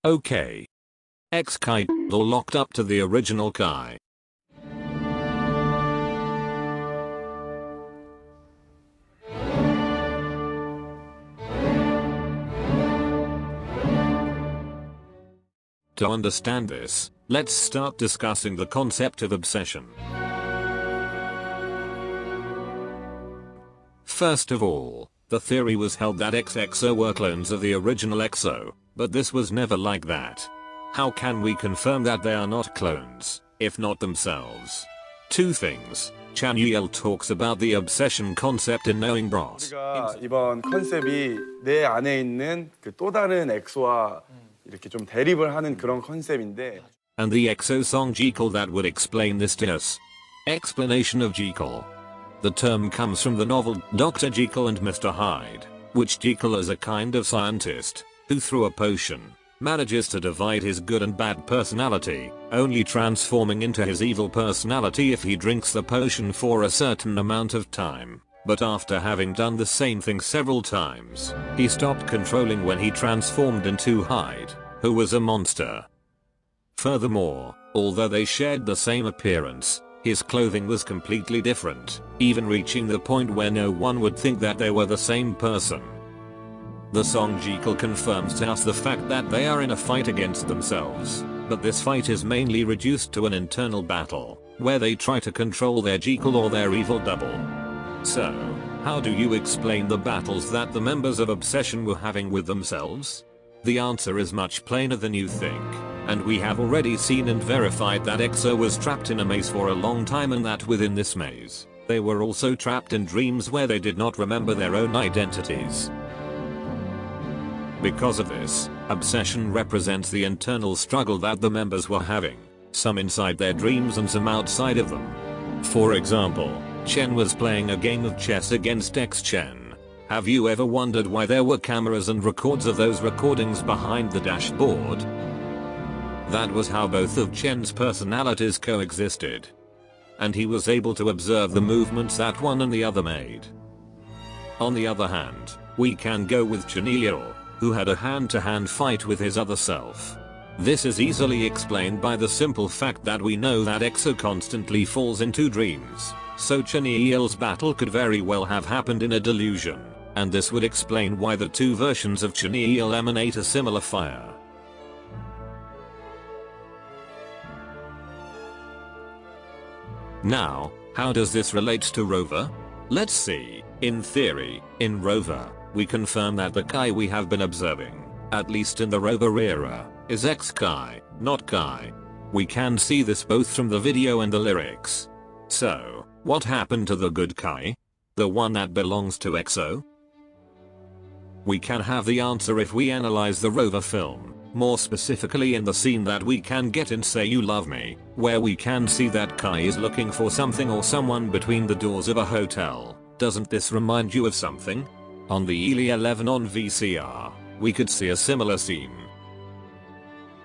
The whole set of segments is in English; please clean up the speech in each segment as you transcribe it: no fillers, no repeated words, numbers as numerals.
Okay. X-Kai or locked up to the original Kai. To understand this, let's start discussing the concept of obsession. First of all, the theory was held that EXO were clones of the original EXO, but this was never like that. How can we confirm that they are not clones, if not themselves? Two things. Chanyeol talks about the obsession concept in Knowing Bros. 우리가 이번 컨셉이 내 안에 있는 그 또 다른 엑소와 이렇게 좀 대립을 하는 그런 컨셉인데. And the EXO song Jekyll that would explain this to us. Explanation of Jekyll. The term comes from the novel Dr. Jekyll and Mr. Hyde, which Jekyll is a kind of scientist who through a potion manages to divide his good and bad personality, only transforming into his evil personality if he drinks the potion for a certain amount of time. But after having done the same thing several times, he stopped controlling when he transformed into Hyde, who was a monster. Furthermore, although they shared the same appearance, his clothing was completely different, even reaching the point where no one would think that they were the same person. The song Jekyll confirms to us the fact that they are in a fight against themselves, but this fight is mainly reduced to an internal battle, where they try to control their Jekyll or their evil double. So, how do you explain the battles that the members of Obsession were having with themselves? The answer is much plainer than you think, and we have already seen and verified that EXO was trapped in a maze for a long time and that within this maze, they were also trapped in dreams where they did not remember their own identities. Because of this, obsession represents the internal struggle that the members were having, some inside their dreams and some outside of them. For example, Chen was playing a game of chess against X-Chen. Have you ever wondered why there were cameras and records of those recordings behind the dashboard? That was how both of Chen's personalities coexisted. And he was able to observe the movements that one and the other made. On the other hand, we can go with Chanyeol, who had a hand-to-hand fight with his other self. This is easily explained by the simple fact that we know that EXO constantly falls into dreams, so Chanyeol's battle could very well have happened in a delusion, and this would explain why the two versions of Chanyeol emanate a similar fire. Now, how does this relate to ROVER? Let's see. In theory, in ROVER, we confirm that the Kai we have been observing, at least in the ROVER era, is X-Kai, not Kai. We can see this both from the video and the lyrics. So, what happened to the good Kai? The one that belongs to EXO? We can have the answer if we analyze the ROVER film, more specifically in the scene that we can get in Say You Love Me, where we can see that Kai is looking for something or someone between the doors of a hotel. Doesn't this remind you of something? On the ELE11 on VCR, we could see a similar scene.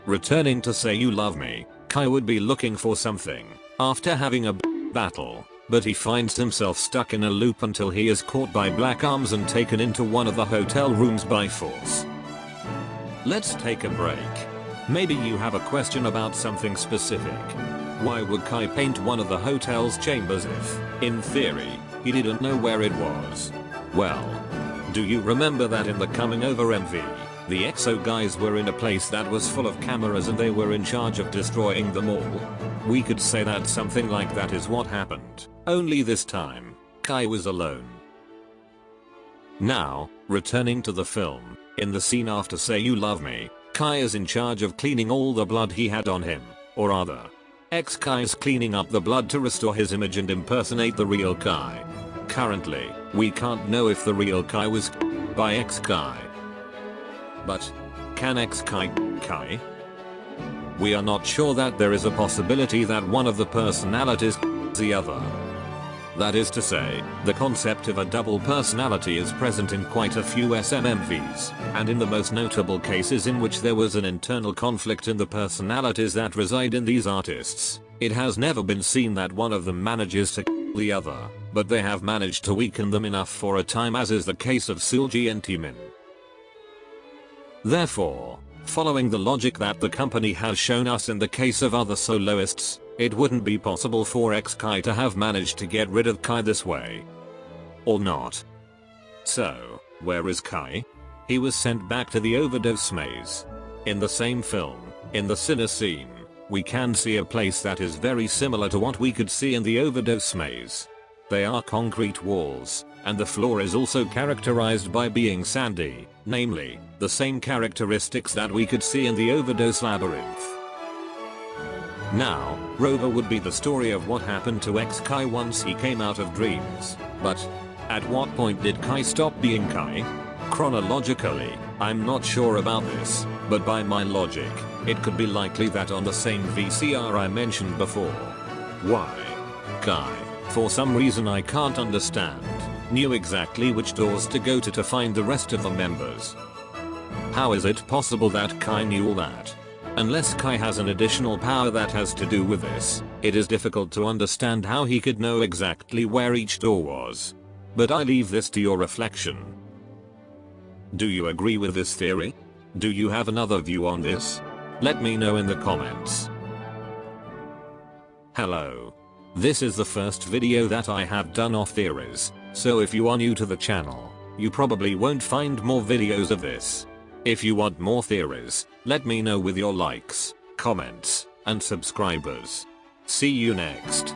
Returning to Say You Love Me, Kai would be looking for something, after having a battle, but he finds himself stuck in a loop until he is caught by black arms and taken into one of the hotel rooms by force. Let's take a break. Maybe you have a question about something specific. Why would Kai paint one of the hotel's chambers if, in theory, he didn't know where it was? Well, do you remember that in the Coming Over MV, the EXO guys were in a place that was full of cameras and they were in charge of destroying them all? We could say that something like that is what happened, only this time, Kai was alone. Now, returning to the film, in the scene after Say You Love Me, Kai is in charge of cleaning all the blood he had on him, or rather, X-Kai is cleaning up the blood to restore his image and impersonate the real Kai. Currently, we can't know if the real Kai was by X-Kai. But, can X-Kai Kai? We are not sure that there is a possibility that one of the personalities the other. That is to say, the concept of a double personality is present in quite a few SMMVs, and in the most notable cases in which there was an internal conflict in the personalities that reside in these artists, it has never been seen that one of them manages to kill the other, but they have managed to weaken them enough for a time, as is the case of Seulgi and Taemin. Therefore, Following the logic that the company has shown us in the case of other soloists, it wouldn't be possible for Kai to have managed to get rid of Kai this way. Or not. So, where is Kai? He was sent back to the overdose maze. In the same film, in the cine scene, we can see a place that is very similar to what we could see in the overdose maze. They are concrete walls, and the floor is also characterized by being sandy, namely, the same characteristics that we could see in the overdose labyrinth. Now, Rover would be the story of what happened to Kai once he came out of dreams, but at what point did Kai stop being Kai? Chronologically, I'm not sure about this, but by my logic, it could be likely that on the same VCR I mentioned before. Why? Kai, for some reason I can't understand, knew exactly which doors to go to find the rest of the members. How is it possible that Kai knew all that? Unless Kai has an additional power that has to do with this, it is difficult to understand how he could know exactly where each door was. But I leave this to your reflection. Do you agree with this theory? Do you have another view on this? Let me know in the comments. Hello. This is the first video that I have done of theories, so if you are new to the channel, you probably won't find more videos of this. If you want more theories, let me know with your likes, comments, and subscribers. See you next.